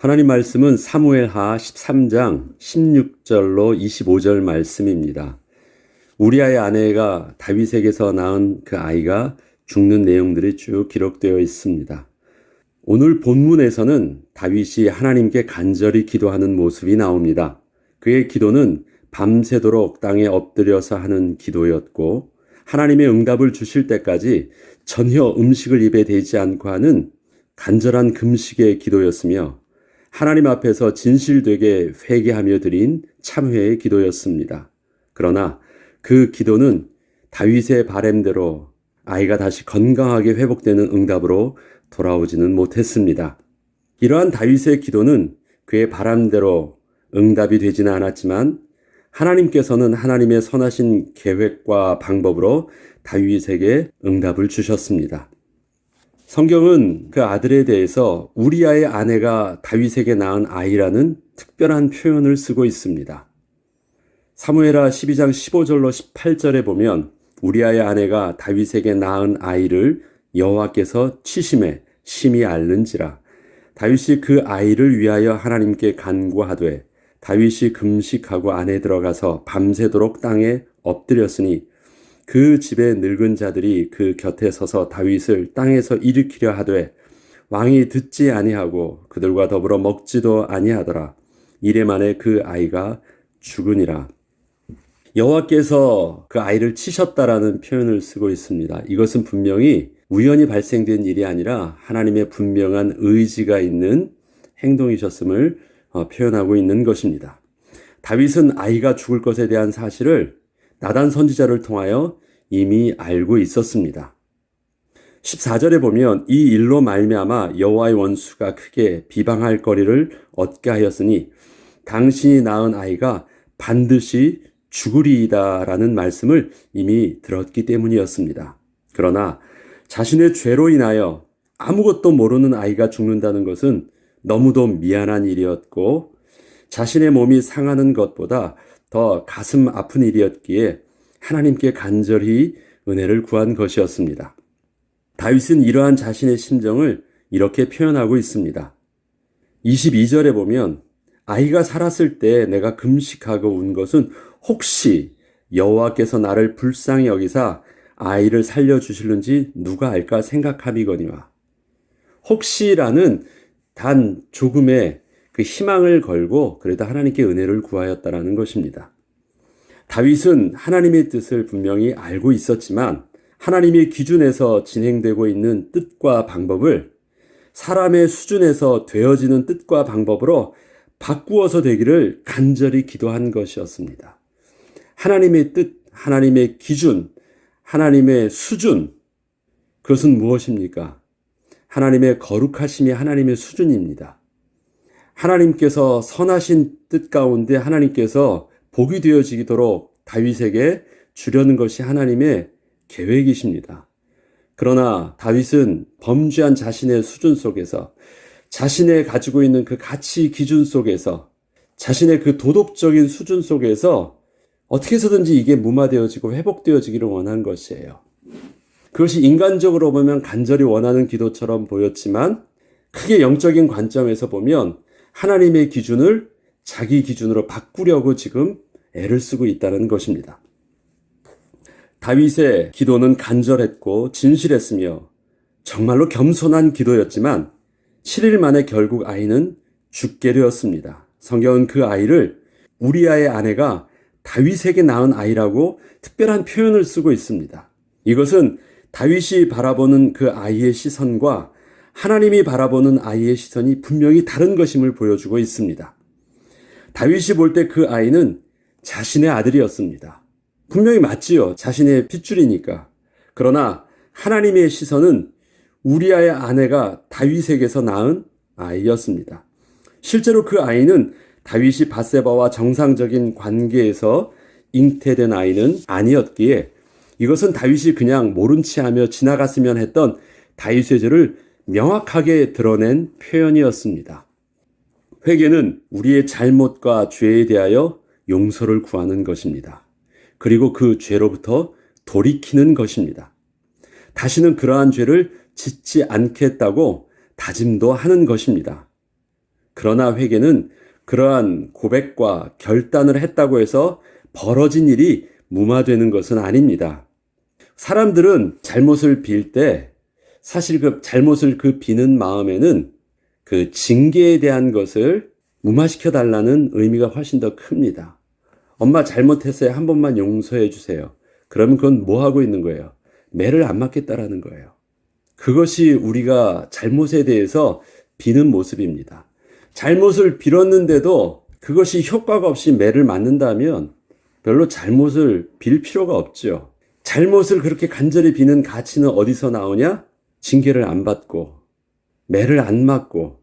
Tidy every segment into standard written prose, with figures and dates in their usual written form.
하나님 말씀은 사무엘하 13장 16절로 25절 말씀입니다. 우리아의 아내가 다윗에게서 낳은 그 아이가 죽는 내용들이 쭉 기록되어 있습니다. 오늘 본문에서는 다윗이 하나님께 간절히 기도하는 모습이 나옵니다. 그의 기도는 밤새도록 땅에 엎드려서 하는 기도였고, 하나님의 응답을 주실 때까지 전혀 음식을 입에 대지 않고 하는 간절한 금식의 기도였으며, 하나님 앞에서 진실되게 회개하며 드린 참회의 기도였습니다. 그러나 그 기도는 다윗의 바램대로 아이가 다시 건강하게 회복되는 응답으로 돌아오지는 못했습니다. 이러한 다윗의 기도는 그의 바람대로 응답이 되지는 않았지만, 하나님께서는 하나님의 선하신 계획과 방법으로 다윗에게 응답을 주셨습니다. 성경은 그 아들에 대해서 우리아의 아내가 다윗에게 낳은 아이라는 특별한 표현을 쓰고 있습니다. 사무엘하 12장 15절로 18절에 보면 우리아의 아내가 다윗에게 낳은 아이를 여호와께서 치심에 심히 앓는지라. 다윗이 그 아이를 위하여 하나님께 간구하되 다윗이 금식하고 안에 들어가서 밤새도록 땅에 엎드렸으니 그 집의 늙은 자들이 그 곁에 서서 다윗을 땅에서 일으키려 하되 왕이 듣지 아니하고 그들과 더불어 먹지도 아니하더라. 이래 만에 그 아이가 죽으니라. 여호와께서 그 아이를 치셨다라는 표현을 쓰고 있습니다. 이것은 분명히 우연히 발생된 일이 아니라 하나님의 분명한 의지가 있는 행동이셨음을 표현하고 있는 것입니다. 다윗은 아이가 죽을 것에 대한 사실을 나단 선지자를 통하여 이미 알고 있었습니다. 14절에 보면 이 일로 말미암아 여호와의 원수가 크게 비방할 거리를 얻게 하였으니 당신이 낳은 아이가 반드시 죽으리이다라는 말씀을 이미 들었기 때문이었습니다. 그러나 자신의 죄로 인하여 아무것도 모르는 아이가 죽는다는 것은 너무도 미안한 일이었고, 자신의 몸이 상하는 것보다 더 가슴 아픈 일이었기에 하나님께 간절히 은혜를 구한 것이었습니다. 다윗은 이러한 자신의 심정을 이렇게 표현하고 있습니다. 22절에 보면 아이가 살았을 때 내가 금식하고 운 것은 혹시 여호와께서 나를 불쌍히 여기사 아이를 살려주실는지 누가 알까 생각함이거니와. 혹시라는 단 조금의 그 희망을 걸고 그래도 하나님께 은혜를 구하였다라는 것입니다. 다윗은 하나님의 뜻을 분명히 알고 있었지만 하나님의 기준에서 진행되고 있는 뜻과 방법을 사람의 수준에서 되어지는 뜻과 방법으로 바꾸어서 되기를 간절히 기도한 것이었습니다. 하나님의 뜻, 하나님의 기준, 하나님의 수준, 그것은 무엇입니까? 하나님의 거룩하심이 하나님의 수준입니다. 하나님께서 선하신 뜻 가운데 하나님께서 복이 되어지도록 다윗에게 주려는 것이 하나님의 계획이십니다. 그러나 다윗은 범죄한 자신의 수준 속에서, 자신의 가지고 있는 그 가치 기준 속에서, 자신의 그 도덕적인 수준 속에서 어떻게 해서든지 이게 무마되어지고 회복되어지기를 원한 것이에요. 그것이 인간적으로 보면 간절히 원하는 기도처럼 보였지만 크게 영적인 관점에서 보면 하나님의 기준을 자기 기준으로 바꾸려고 지금 애를 쓰고 있다는 것입니다. 다윗의 기도는 간절했고 진실했으며 정말로 겸손한 기도였지만 7일 만에 결국 아이는 죽게 되었습니다. 성경은 그 아이를 우리아의 아내가 다윗에게 낳은 아이라고 특별한 표현을 쓰고 있습니다. 이것은 다윗이 바라보는 그 아이의 시선과 하나님이 바라보는 아이의 시선이 분명히 다른 것임을 보여주고 있습니다. 다윗이 볼 때 그 아이는 자신의 아들이었습니다. 분명히 맞지요. 자신의 핏줄이니까. 그러나 하나님의 시선은 우리아의 아내가 다윗에게서 낳은 아이였습니다. 실제로 그 아이는 다윗이 밧세바와 정상적인 관계에서 잉태된 아이는 아니었기에 이것은 다윗이 그냥 모른 체 하며 지나갔으면 했던 다윗의 죄를 명확하게 드러낸 표현이었습니다. 회개는 우리의 잘못과 죄에 대하여 용서를 구하는 것입니다. 그리고 그 죄로부터 돌이키는 것입니다. 다시는 그러한 죄를 짓지 않겠다고 다짐도 하는 것입니다. 그러나 회개는 그러한 고백과 결단을 했다고 해서 벌어진 일이 무마되는 것은 아닙니다. 사람들은 잘못을 빌 때 사실 그 잘못을 비는 마음에는 그 징계에 대한 것을 무마시켜 달라는 의미가 훨씬 더 큽니다. 엄마 잘못했어요. 한 번만 용서해 주세요. 그러면 그건 뭐 하고 있는 거예요? 매를 안 맞겠다라는 거예요. 그것이 우리가 잘못에 대해서 비는 모습입니다. 잘못을 빌었는데도 그것이 효과가 없이 매를 맞는다면 별로 잘못을 빌 필요가 없죠. 잘못을 그렇게 간절히 비는 가치는 어디서 나오냐? 징계를 안 받고, 매를 안 맞고,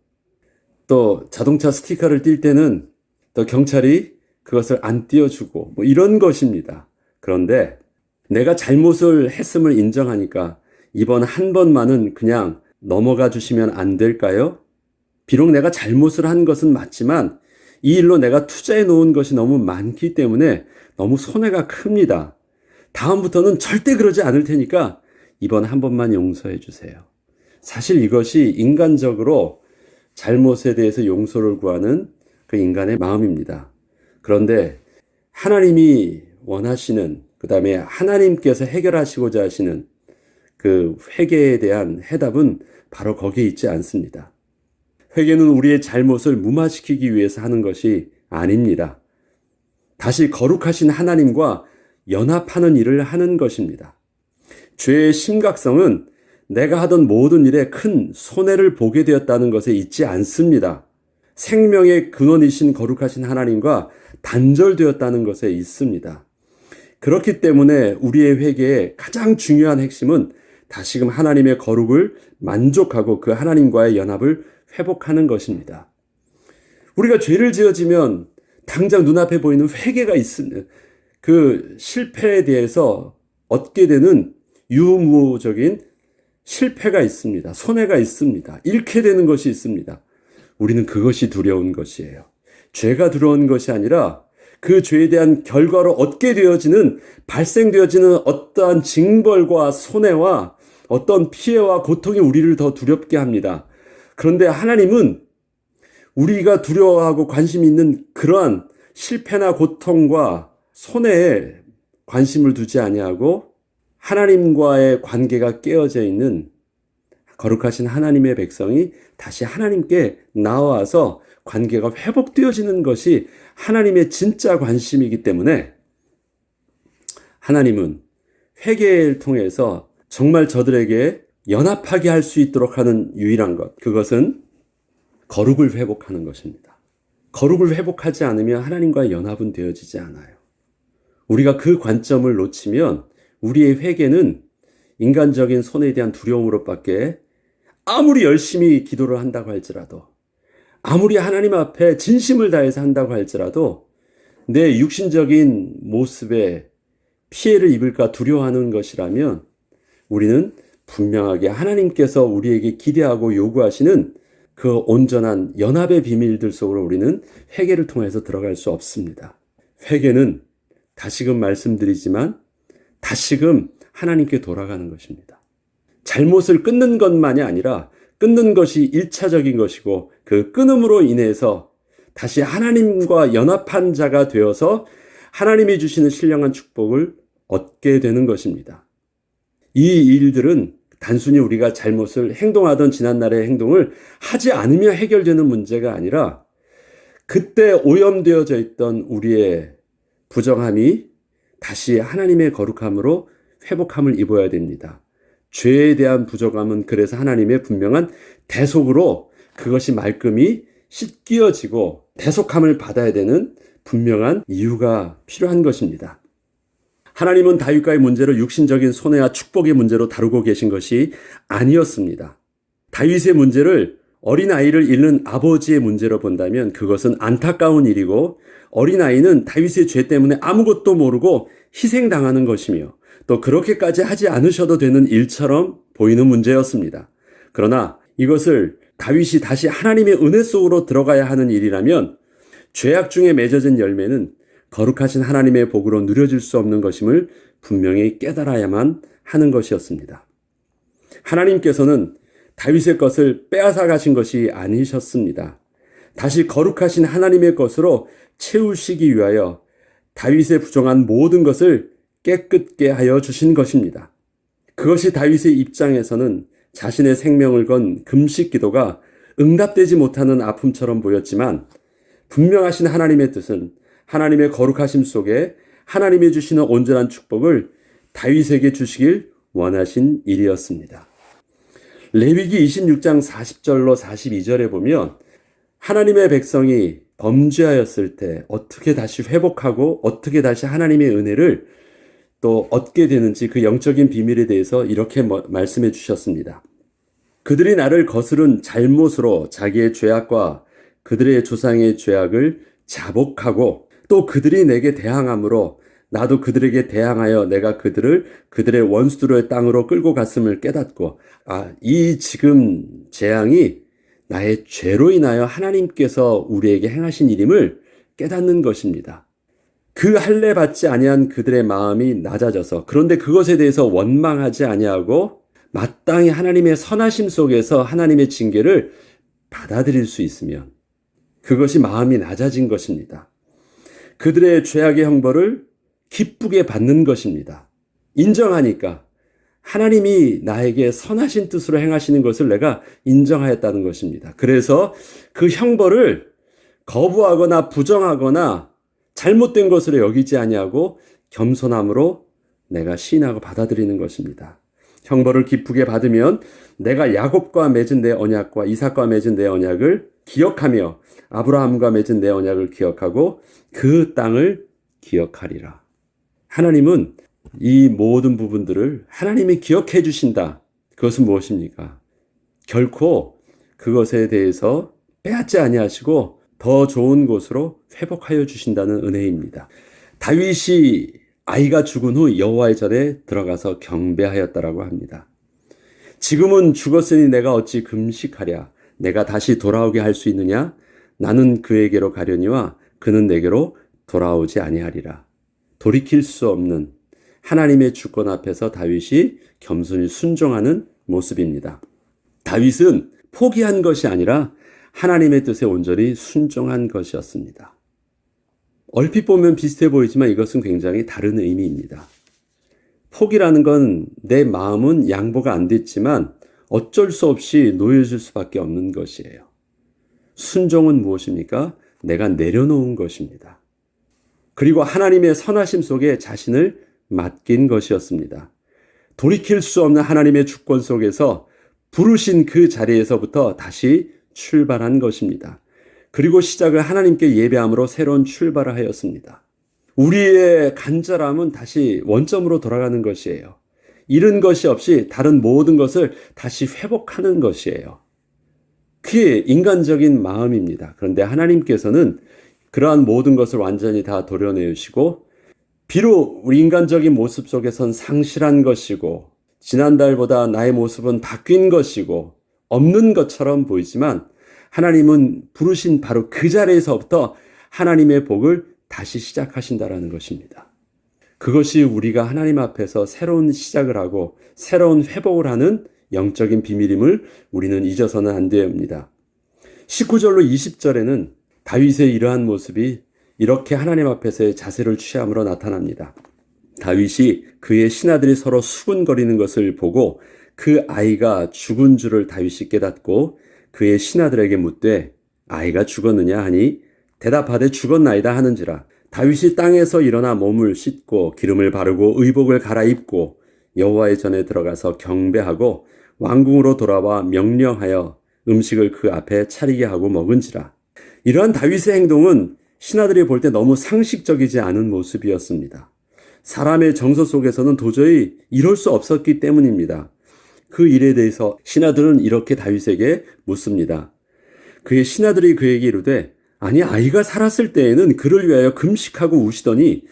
또 자동차 스티커를 띌 때는 또 경찰이 그것을 안 띄워주고, 뭐 이런 것입니다. 그런데 내가 잘못을 했음을 인정하니까 이번 한 번만은 그냥 넘어가 주시면 안 될까요? 비록 내가 잘못을 한 것은 맞지만 이 일로 내가 투자해 놓은 것이 너무 많기 때문에 너무 손해가 큽니다. 다음부터는 절대 그러지 않을 테니까 이번 한 번만 용서해 주세요. 사실 이것이 인간적으로 잘못에 대해서 용서를 구하는 그 인간의 마음입니다. 그런데 하나님이 원하시는, 그 다음에 하나님께서 해결하시고자 하시는 그 회개에 대한 해답은 바로 거기에 있지 않습니다. 회개는 우리의 잘못을 무마시키기 위해서 하는 것이 아닙니다. 다시 거룩하신 하나님과 연합하는 일을 하는 것입니다. 죄의 심각성은 내가 하던 모든 일에 큰 손해를 보게 되었다는 것에 있지 않습니다. 생명의 근원이신 거룩하신 하나님과 단절되었다는 것에 있습니다. 그렇기 때문에 우리의 회개의 가장 중요한 핵심은 다시금 하나님의 거룩을 만족하고 그 하나님과의 연합을 회복하는 것입니다. 우리가 죄를 지어지면 당장 눈앞에 보이는 회개가 있습니다. 그 실패에 대해서 얻게 되는 유무적인 실패가 있습니다. 손해가 있습니다. 잃게 되는 것이 있습니다. 우리는 그것이 두려운 것이에요. 죄가 두려운 것이 아니라 그 죄에 대한 결과로 얻게 되어지는, 발생되어지는 어떠한 징벌과 손해와 어떤 피해와 고통이 우리를 더 두렵게 합니다. 그런데 하나님은 우리가 두려워하고 관심 있는 그러한 실패나 고통과 손해에 관심을 두지 아니하고 하나님과의 관계가 깨어져 있는 거룩하신 하나님의 백성이 다시 하나님께 나와서 관계가 회복되어지는 것이 하나님의 진짜 관심이기 때문에 하나님은 회개를 통해서 정말 저들에게 연합하게 할 수 있도록 하는 유일한 것, 그것은 거룩을 회복하는 것입니다. 거룩을 회복하지 않으면 하나님과의 연합은 되어지지 않아요. 우리가 그 관점을 놓치면 우리의 회개는 인간적인 손해에 대한 두려움으로밖에, 아무리 열심히 기도를 한다고 할지라도, 아무리 하나님 앞에 진심을 다해서 한다고 할지라도 내 육신적인 모습에 피해를 입을까 두려워하는 것이라면 우리는 분명하게 하나님께서 우리에게 기대하고 요구하시는 그 온전한 연합의 비밀들 속으로 우리는 회개를 통해서 들어갈 수 없습니다. 회개는 다시금 말씀드리지만 다시금 하나님께 돌아가는 것입니다. 잘못을 끊는 것만이 아니라 끊는 것이 1차적인 것이고 그 끊음으로 인해서 다시 하나님과 연합한 자가 되어서 하나님이 주시는 신령한 축복을 얻게 되는 것입니다. 이 일들은 단순히 우리가 잘못을 행동하던 지난날의 행동을 하지 않으며 해결되는 문제가 아니라 그때 오염되어져 있던 우리의 부정함이 다시 하나님의 거룩함으로 회복함을 입어야 됩니다. 죄에 대한 부정함은 그래서 하나님의 분명한 대속으로 그것이 말끔히 씻겨지고 대속함을 받아야 되는 분명한 이유가 필요한 것입니다. 하나님은 다윗과의 문제를 육신적인 손해와 축복의 문제로 다루고 계신 것이 아니었습니다. 다윗의 문제를 어린아이를 잃는 아버지의 문제로 본다면 그것은 안타까운 일이고, 어린아이는 다윗의 죄 때문에 아무것도 모르고 희생당하는 것이며 또 그렇게까지 하지 않으셔도 되는 일처럼 보이는 문제였습니다. 그러나 이것을 다윗이 다시 하나님의 은혜 속으로 들어가야 하는 일이라면 죄악 중에 맺어진 열매는 거룩하신 하나님의 복으로 누려질 수 없는 것임을 분명히 깨달아야만 하는 것이었습니다. 하나님께서는 다윗의 것을 빼앗아 가신 것이 아니셨습니다. 다시 거룩하신 하나님의 것으로 채우시기 위하여 다윗의 부정한 모든 것을 깨끗게 하여 주신 것입니다. 그것이 다윗의 입장에서는 자신의 생명을 건 금식 기도가 응답되지 못하는 아픔처럼 보였지만, 분명하신 하나님의 뜻은 하나님의 거룩하심 속에 하나님이 주시는 온전한 축복을 다윗에게 주시길 원하신 일이었습니다. 레위기 26장 40절로 42절에 보면 하나님의 백성이 범죄하였을 때 어떻게 다시 회복하고 어떻게 다시 하나님의 은혜를 또 얻게 되는지 그 영적인 비밀에 대해서 이렇게 말씀해 주셨습니다. 그들이 나를 거스른 잘못으로 자기의 죄악과 그들의 조상의 죄악을 자복하고 또 그들이 내게 대항함으로 나도 그들에게 대항하여 내가 그들을 그들의 원수들의 땅으로 끌고 갔음을 깨닫고, 이 지금 재앙이 나의 죄로 인하여 하나님께서 우리에게 행하신 일임을 깨닫는 것입니다. 그 할례 받지 아니한 그들의 마음이 낮아져서, 그런데 그것에 대해서 원망하지 아니하고 마땅히 하나님의 선하심 속에서 하나님의 징계를 받아들일 수 있으면 그것이 마음이 낮아진 것입니다. 그들의 죄악의 형벌을 기쁘게 받는 것입니다. 인정하니까 하나님이 나에게 선하신 뜻으로 행하시는 것을 내가 인정하였다는 것입니다. 그래서 그 형벌을 거부하거나 부정하거나 잘못된 것으로 여기지 아니하고 겸손함으로 내가 시인하고 받아들이는 것입니다. 형벌을 기쁘게 받으면 내가 야곱과 맺은 내 언약과 이삭과 맺은 내 언약을 기억하며 아브라함과 맺은 내 언약을 기억하고 그 땅을 기억하리라. 하나님은 이 모든 부분들을 하나님이 기억해 주신다. 그것은 무엇입니까? 결코 그것에 대해서 빼앗지 아니하시고 더 좋은 곳으로 회복하여 주신다는 은혜입니다. 다윗이 아이가 죽은 후 여호와의 전에 들어가서 경배하였다라고 합니다. 지금은 죽었으니 내가 어찌 금식하랴? 내가 다시 돌아오게 할 수 있느냐? 나는 그에게로 가려니와 그는 내게로 돌아오지 아니하리라. 돌이킬 수 없는 하나님의 주권 앞에서 다윗이 겸손히 순종하는 모습입니다. 다윗은 포기한 것이 아니라 하나님의 뜻에 온전히 순종한 것이었습니다. 얼핏 보면 비슷해 보이지만 이것은 굉장히 다른 의미입니다. 포기라는 건 내 마음은 양보가 안 됐지만 어쩔 수 없이 놓여질 수밖에 없는 것이에요. 순종은 무엇입니까? 내가 내려놓은 것입니다. 그리고 하나님의 선하심 속에 자신을 맡긴 것이었습니다. 돌이킬 수 없는 하나님의 주권 속에서 부르신 그 자리에서부터 다시 출발한 것입니다. 그리고 시작을 하나님께 예배함으로 새로운 출발을 하였습니다. 우리의 간절함은 다시 원점으로 돌아가는 것이에요. 잃은 것이 없이 다른 모든 것을 다시 회복하는 것이에요. 그게 인간적인 마음입니다. 그런데 하나님께서는 그러한 모든 것을 완전히 다 도려내시고, 비록 우리 인간적인 모습 속에선 상실한 것이고 지난달보다 나의 모습은 바뀐 것이고 없는 것처럼 보이지만, 하나님은 부르신 바로 그 자리에서부터 하나님의 복을 다시 시작하신다라는 것입니다. 그것이 우리가 하나님 앞에서 새로운 시작을 하고 새로운 회복을 하는 영적인 비밀임을 우리는 잊어서는 안 됩니다. 19절로 20절에는 다윗의 이러한 모습이 이렇게 하나님 앞에서의 자세를 취함으로 나타납니다. 다윗이 그의 신하들이 서로 수군거리는 것을 보고 그 아이가 죽은 줄을 다윗이 깨닫고 그의 신하들에게 묻되 아이가 죽었느냐 하니 대답하되 죽었나이다 하는지라. 다윗이 땅에서 일어나 몸을 씻고 기름을 바르고 의복을 갈아입고 여호와의 전에 들어가서 경배하고 왕궁으로 돌아와 명령하여 음식을 그 앞에 차리게 하고 먹은지라. 이러한 다윗의 행동은 신하들이 볼 때 너무 상식적이지 않은 모습이었습니다. 사람의 정서 속에서는 도저히 이럴 수 없었기 때문입니다. 그 일에 대해서 신하들은 이렇게 다윗에게 묻습니다. 그의 신하들이 그에게 이르되 아니 아이가 살았을 때에는 그를 위하여 금식하고 우시더니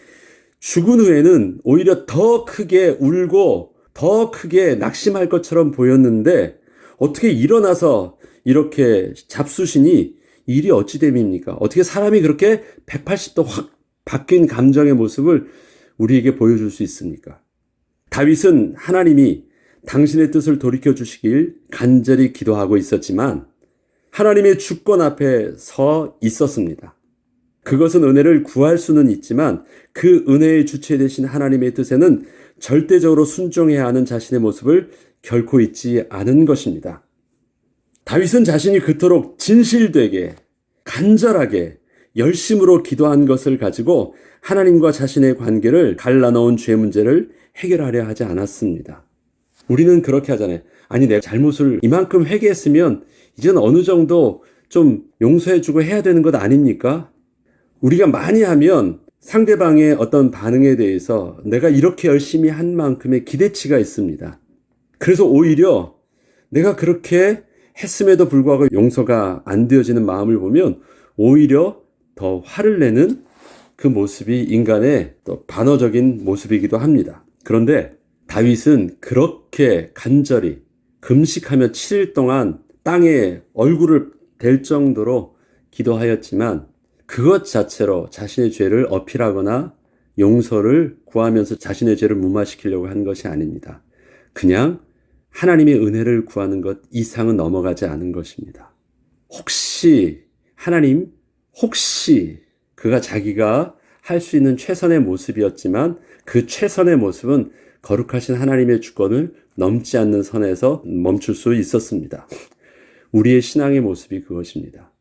죽은 후에는 오히려 더 크게 울고 더 크게 낙심할 것처럼 보였는데 어떻게 일어나서 이렇게 잡수시니 일이 어찌 됨입니까? 어떻게 사람이 그렇게 180도 확 바뀐 감정의 모습을 우리에게 보여줄 수 있습니까? 다윗은 하나님이 당신의 뜻을 돌이켜 주시길 간절히 기도하고 있었지만 하나님의 주권 앞에 서 있었습니다. 그것은 은혜를 구할 수는 있지만 그 은혜의 주체 되신 하나님의 뜻에는 절대적으로 순종해야 하는 자신의 모습을 결코 잊지 않은 것입니다. 다윗은 자신이 그토록 진실되게 간절하게 열심으로 기도한 것을 가지고 하나님과 자신의 관계를 갈라놓은 죄 문제를 해결하려 하지 않았습니다. 우리는 그렇게 하잖아요. 아니, 내가 잘못을 이만큼 회개했으면 이제는 어느 정도 좀 용서해주고 해야 되는 것 아닙니까? 우리가 많이 하면 상대방의 어떤 반응에 대해서 내가 이렇게 열심히 한 만큼의 기대치가 있습니다. 그래서 오히려 내가 그렇게 했음에도 불구하고 용서가 안 되어지는 마음을 보면 오히려 더 화를 내는 그 모습이 인간의 또 반어적인 모습이기도 합니다. 그런데 다윗은 그렇게 간절히 금식하며 7일 동안 땅에 얼굴을 댈 정도로 기도하였지만 그것 자체로 자신의 죄를 어필하거나 용서를 구하면서 자신의 죄를 무마시키려고 한 것이 아닙니다. 그냥 하나님의 은혜를 구하는 것 이상은 넘어가지 않은 것입니다. 혹시 하나님, 혹시 그가 자기가 할 수 있는 최선의 모습이었지만 그 최선의 모습은 거룩하신 하나님의 주권을 넘지 않는 선에서 멈출 수 있었습니다. 우리의 신앙의 모습이 그것입니다.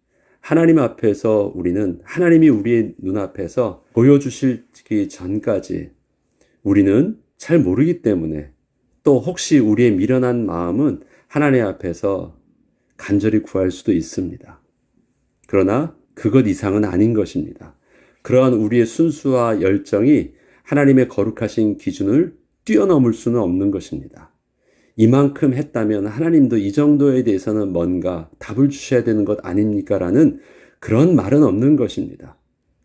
하나님 앞에서 우리는 하나님이 우리의 눈앞에서 보여주시기 전까지 우리는 잘 모르기 때문에 또 혹시 우리의 미련한 마음은 하나님 앞에서 간절히 구할 수도 있습니다. 그러나 그것 이상은 아닌 것입니다. 그러한 우리의 순수와 열정이 하나님의 거룩하신 기준을 뛰어넘을 수는 없는 것입니다. 이만큼 했다면 하나님도 이 정도에 대해서는 뭔가 답을 주셔야 되는 것 아닙니까? 라는 그런 말은 없는 것입니다.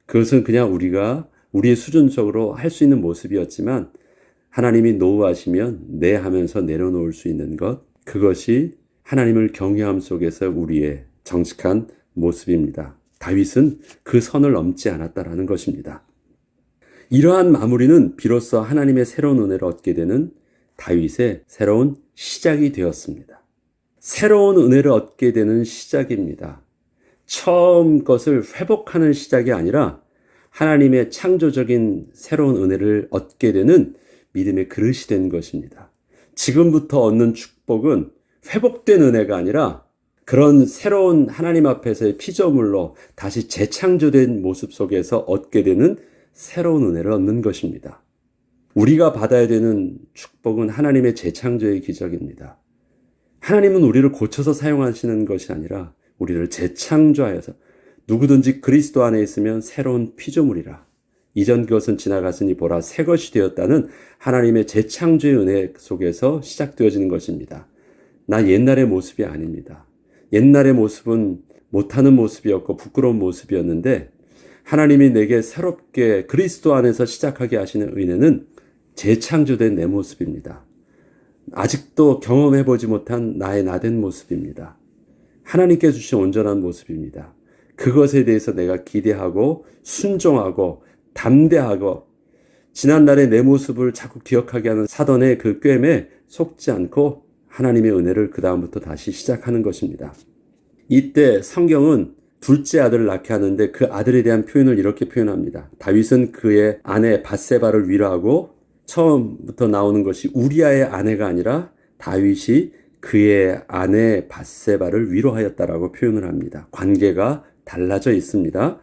그것은 그냥 우리가 우리의 수준적으로 할 수 있는 모습이었지만 하나님이 노하시면 네 하면서 내려놓을 수 있는 것, 그것이 하나님을 경외함 속에서 우리의 정직한 모습입니다. 다윗은 그 선을 넘지 않았다라는 것입니다. 이러한 마무리는 비로소 하나님의 새로운 은혜를 얻게 되는 다윗의 새로운 시작이 되었습니다. 새로운 은혜를 얻게 되는 시작입니다. 처음 것을 회복하는 시작이 아니라 하나님의 창조적인 새로운 은혜를 얻게 되는 믿음의 그릇이 된 것입니다. 지금부터 얻는 축복은 회복된 은혜가 아니라 그런 새로운 하나님 앞에서의 피조물로 다시 재창조된 모습 속에서 얻게 되는 새로운 은혜를 얻는 것입니다. 우리가 받아야 되는 축복은 하나님의 재창조의 기적입니다. 하나님은 우리를 고쳐서 사용하시는 것이 아니라 우리를 재창조하여서 누구든지 그리스도 안에 있으면 새로운 피조물이라. 이전 것은 지나갔으니 보라 새 것이 되었다는 하나님의 재창조의 은혜 속에서 시작되어지는 것입니다. 나 옛날의 모습이 아닙니다. 옛날의 모습은 못하는 모습이었고 부끄러운 모습이었는데 하나님이 내게 새롭게 그리스도 안에서 시작하게 하시는 은혜는 재창조된 내 모습입니다. 아직도 경험해보지 못한 나의 나된 모습입니다. 하나님께 주신 온전한 모습입니다. 그것에 대해서 내가 기대하고 순종하고 담대하고 지난날의 내 모습을 자꾸 기억하게 하는 사단의 그 꾀에 속지 않고 하나님의 은혜를 그 다음부터 다시 시작하는 것입니다. 이때 성경은 둘째 아들을 낳게 하는데 그 아들에 대한 표현을 이렇게 표현합니다. 다윗은 그의 아내 밧세바를 위로하고 처음부터 나오는 것이 우리아의 아내가 아니라 다윗이 그의 아내 밧세바를 위로하였다라고 표현을 합니다. 관계가 달라져 있습니다.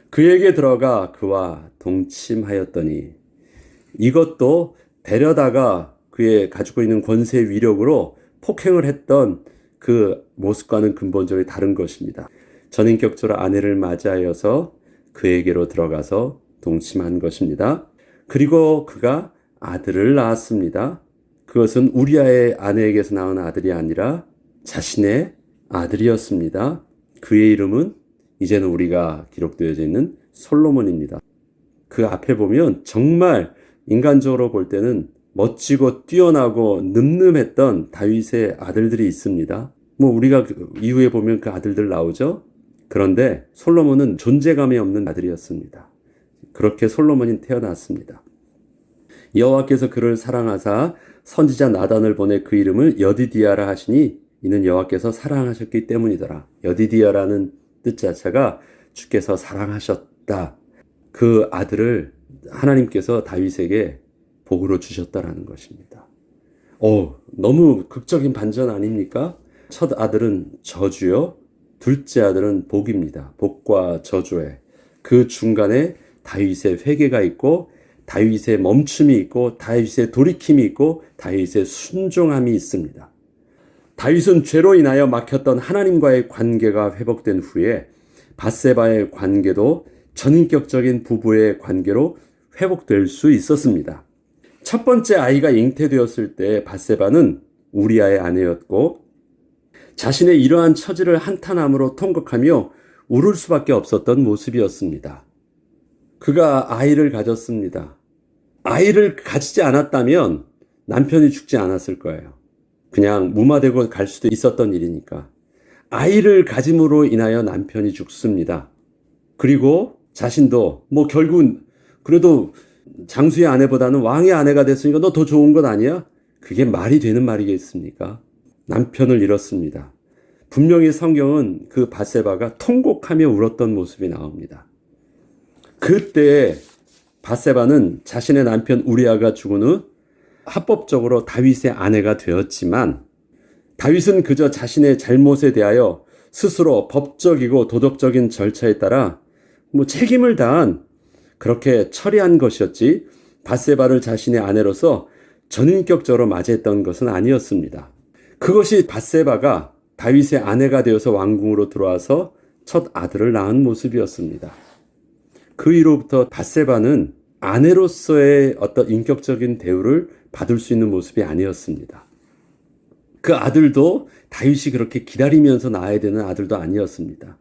그에게 들어가 그와 동침하였더니 이것도 데려다가 그의 가지고 있는 권세 위력으로 폭행을 했던 그 모습과는 근본적으로 다른 것입니다. 전인격적으로 아내를 맞이하여서 그에게로 들어가서 동침한 것입니다. 그리고 그가 아들을 낳았습니다. 그것은 우리아의 아내에게서 낳은 아들이 아니라 자신의 아들이었습니다. 그의 이름은 이제는 우리가 기록되어져 있는 솔로몬입니다. 그 앞에 보면 정말 인간적으로 볼 때는 멋지고 뛰어나고 늠름했던 다윗의 아들들이 있습니다. 우리가 이후에 보면 그 아들들 나오죠. 그런데 솔로몬은 존재감이 없는 아들이었습니다. 그렇게 솔로몬이 태어났습니다. 여호와께서 그를 사랑하사 선지자 나단을 보내 그 이름을 여디디아라 하시니 이는 여호와께서 사랑하셨기 때문이더라. 여디디아라는 뜻 자체가 주께서 사랑하셨다. 그 아들을 하나님께서 다윗에게 복으로 주셨다라는 것입니다. 너무 극적인 반전 아닙니까? 첫 아들은 저주요, 둘째 아들은 복입니다. 복과 저주의 그 중간에 다윗의 회개가 있고, 다윗의 멈춤이 있고, 다윗의 돌이킴이 있고, 다윗의 순종함이 있습니다. 다윗은 죄로 인하여 막혔던 하나님과의 관계가 회복된 후에 밧세바의 관계도 전인격적인 부부의 관계로 회복될 수 있었습니다. 첫 번째 아이가 잉태되었을 때 밧세바는 우리아의 아내였고, 자신의 이러한 처지를 한탄함으로 통곡하며 울을 수밖에 없었던 모습이었습니다. 그가 아이를 가졌습니다. 아이를 가지지 않았다면 남편이 죽지 않았을 거예요. 그냥 무마되고 갈 수도 있었던 일이니까. 아이를 가짐으로 인하여 남편이 죽습니다. 그리고 자신도 결국은 그래도 장수의 아내보다는 왕의 아내가 됐으니까 너 더 좋은 것 아니야? 그게 말이 되는 말이겠습니까? 남편을 잃었습니다. 분명히 성경은 그 밧세바가 통곡하며 울었던 모습이 나옵니다. 그때 밧세바는 자신의 남편 우리아가 죽은 후 합법적으로 다윗의 아내가 되었지만, 다윗은 그저 자신의 잘못에 대하여 스스로 법적이고 도덕적인 절차에 따라 책임을 다한 그렇게 처리한 것이었지, 밧세바를 자신의 아내로서 전인격적으로 맞이했던 것은 아니었습니다. 그것이 밧세바가 다윗의 아내가 되어서 왕궁으로 들어와서 첫 아들을 낳은 모습이었습니다. 그 이후로부터 밧세바는 아내로서의 어떤 인격적인 대우를 받을 수 있는 모습이 아니었습니다. 그 아들도 다윗이 그렇게 기다리면서 낳아야 되는 아들도 아니었습니다.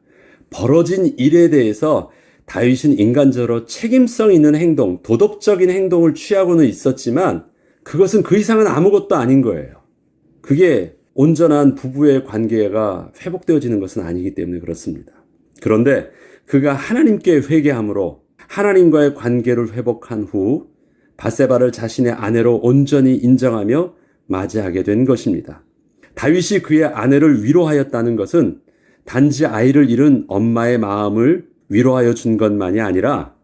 벌어진 일에 대해서 다윗은 인간적으로 책임성 있는 행동, 도덕적인 행동을 취하고는 있었지만 그것은 그 이상은 아무것도 아닌 거예요. 그게 온전한 부부의 관계가 회복되어지는 것은 아니기 때문에 그렇습니다. 그런데 그가 하나님께 회개함으로 하나님과의 관계를 회복한 후 밧세바를 자신의 아내로 온전히 인정하며 맞이하게 된 것입니다. 다윗이 그의 아내를 위로하였다는 것은 단지 아이를 잃은 엄마의 마음을 위로하여 준 것만이 아니라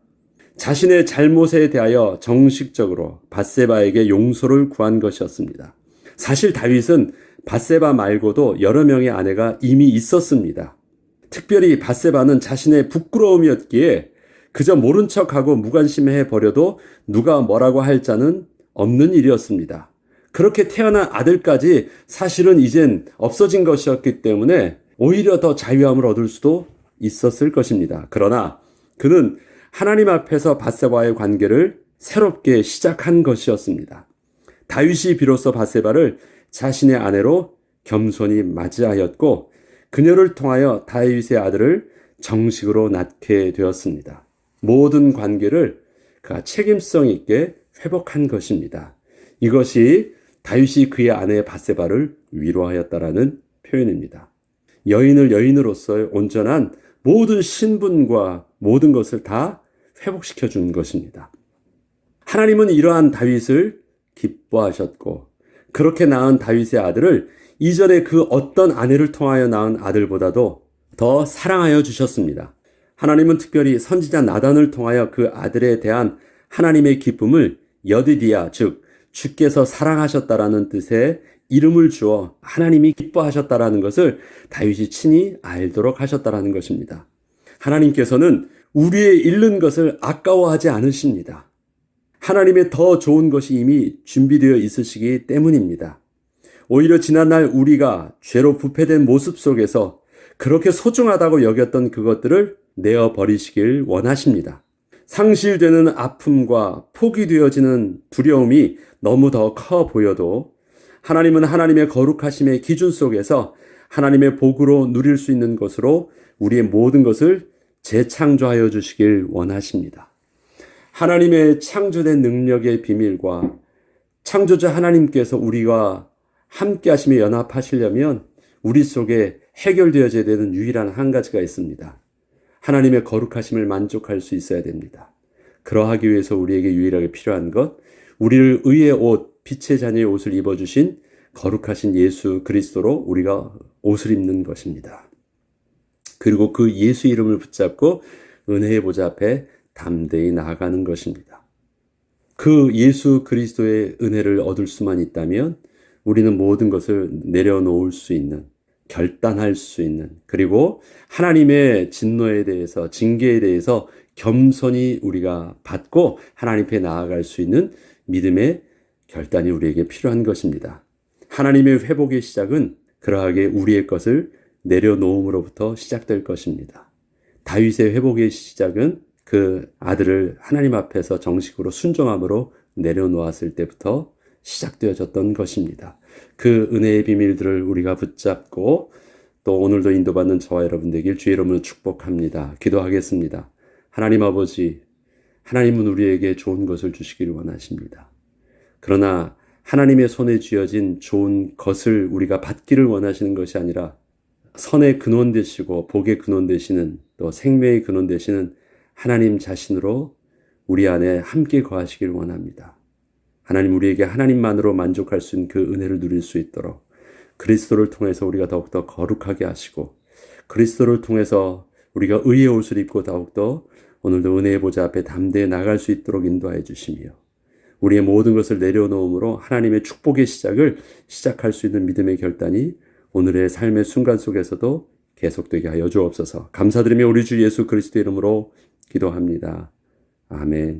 자신의 잘못에 대하여 정식적으로 밧세바에게 용서를 구한 것이었습니다. 사실 다윗은 밧세바 말고도 여러 명의 아내가 이미 있었습니다. 특별히 밧세바는 자신의 부끄러움이었기에 그저 모른 척하고 무관심해 버려도 누가 뭐라고 할 자는 없는 일이었습니다. 그렇게 태어난 아들까지 사실은 이젠 없어진 것이었기 때문에 오히려 더 자유함을 얻을 수도 있었을 것입니다. 그러나 그는 하나님 앞에서 밧세바와의 관계를 새롭게 시작한 것이었습니다. 다윗이 비로소 밧세바를 자신의 아내로 겸손히 맞이하였고 그녀를 통하여 다윗의 아들을 정식으로 낳게 되었습니다. 모든 관계를 그가 책임성 있게 회복한 것입니다. 이것이 다윗이 그의 아내 밧세바를 위로하였다라는 표현입니다. 여인을 여인으로서의 온전한 모든 신분과 모든 것을 다 회복시켜 준 것입니다. 하나님은 이러한 다윗을 기뻐하셨고 그렇게 낳은 다윗의 아들을 이전에 그 어떤 아내를 통하여 낳은 아들보다도 더 사랑하여 주셨습니다. 하나님은 특별히 선지자 나단을 통하여 그 아들에 대한 하나님의 기쁨을 여디디아, 즉 주께서 사랑하셨다라는 뜻의 이름을 주어 하나님이 기뻐하셨다라는 것을 다윗이 친히 알도록 하셨다라는 것입니다. 하나님께서는 우리의 잃는 것을 아까워하지 않으십니다. 하나님의 더 좋은 것이 이미 준비되어 있으시기 때문입니다. 오히려 지난날 우리가 죄로 부패된 모습 속에서 그렇게 소중하다고 여겼던 그것들을 내어 버리시길 원하십니다. 상실되는 아픔과 포기되어지는 두려움이 너무 더 커 보여도 하나님은 하나님의 거룩하심의 기준 속에서 하나님의 복으로 누릴 수 있는 것으로 우리의 모든 것을 재창조하여 주시길 원하십니다. 하나님의 창조된 능력의 비밀과 창조자 하나님께서 우리와 함께 하시며 연합하시려면 우리 속에 해결되어져야 되는 유일한 한 가지가 있습니다. 하나님의 거룩하심을 만족할 수 있어야 됩니다. 그러하기 위해서 우리에게 유일하게 필요한 것, 우리를 의의 옷, 빛의 자녀의 옷을 입어주신 거룩하신 예수 그리스도로 우리가 옷을 입는 것입니다. 그리고 그 예수 이름을 붙잡고 은혜의 보좌 앞에 담대히 나아가는 것입니다. 그 예수 그리스도의 은혜를 얻을 수만 있다면 우리는 모든 것을 내려놓을 수 있는, 결단할 수 있는, 그리고 하나님의 진노에 대해서, 징계에 대해서 겸손히 우리가 받고 하나님 앞에 나아갈 수 있는 믿음의 결단이 우리에게 필요한 것입니다. 하나님의 회복의 시작은 그러하게 우리의 것을 내려놓음으로부터 시작될 것입니다. 다윗의 회복의 시작은 그 아들을 하나님 앞에서 정식으로 순종함으로 내려놓았을 때부터 시작되어졌던 것입니다. 그 은혜의 비밀들을 우리가 붙잡고 또 오늘도 인도받는 저와 여러분들에게 주의 이름으로 축복합니다. 기도하겠습니다. 하나님 아버지, 하나님은 우리에게 좋은 것을 주시기를 원하십니다. 그러나 하나님의 손에 쥐어진 좋은 것을 우리가 받기를 원하시는 것이 아니라 선의 근원 되시고 복의 근원 되시는 또 생명의 근원 되시는 하나님 자신으로 우리 안에 함께 거하시길 원합니다. 하나님, 우리에게 하나님만으로 만족할 수 있는 그 은혜를 누릴 수 있도록 그리스도를 통해서 우리가 더욱더 거룩하게 하시고 그리스도를 통해서 우리가 의의 옷을 입고 더욱더 오늘도 은혜의 보좌 앞에 담대히 나갈 수 있도록 인도하여 주시며 우리의 모든 것을 내려놓음으로 하나님의 축복의 시작을 시작할 수 있는 믿음의 결단이 오늘의 삶의 순간 속에서도 계속되게 하여 주옵소서. 감사드리며 우리 주 예수 그리스도 이름으로 기도합니다. 아멘.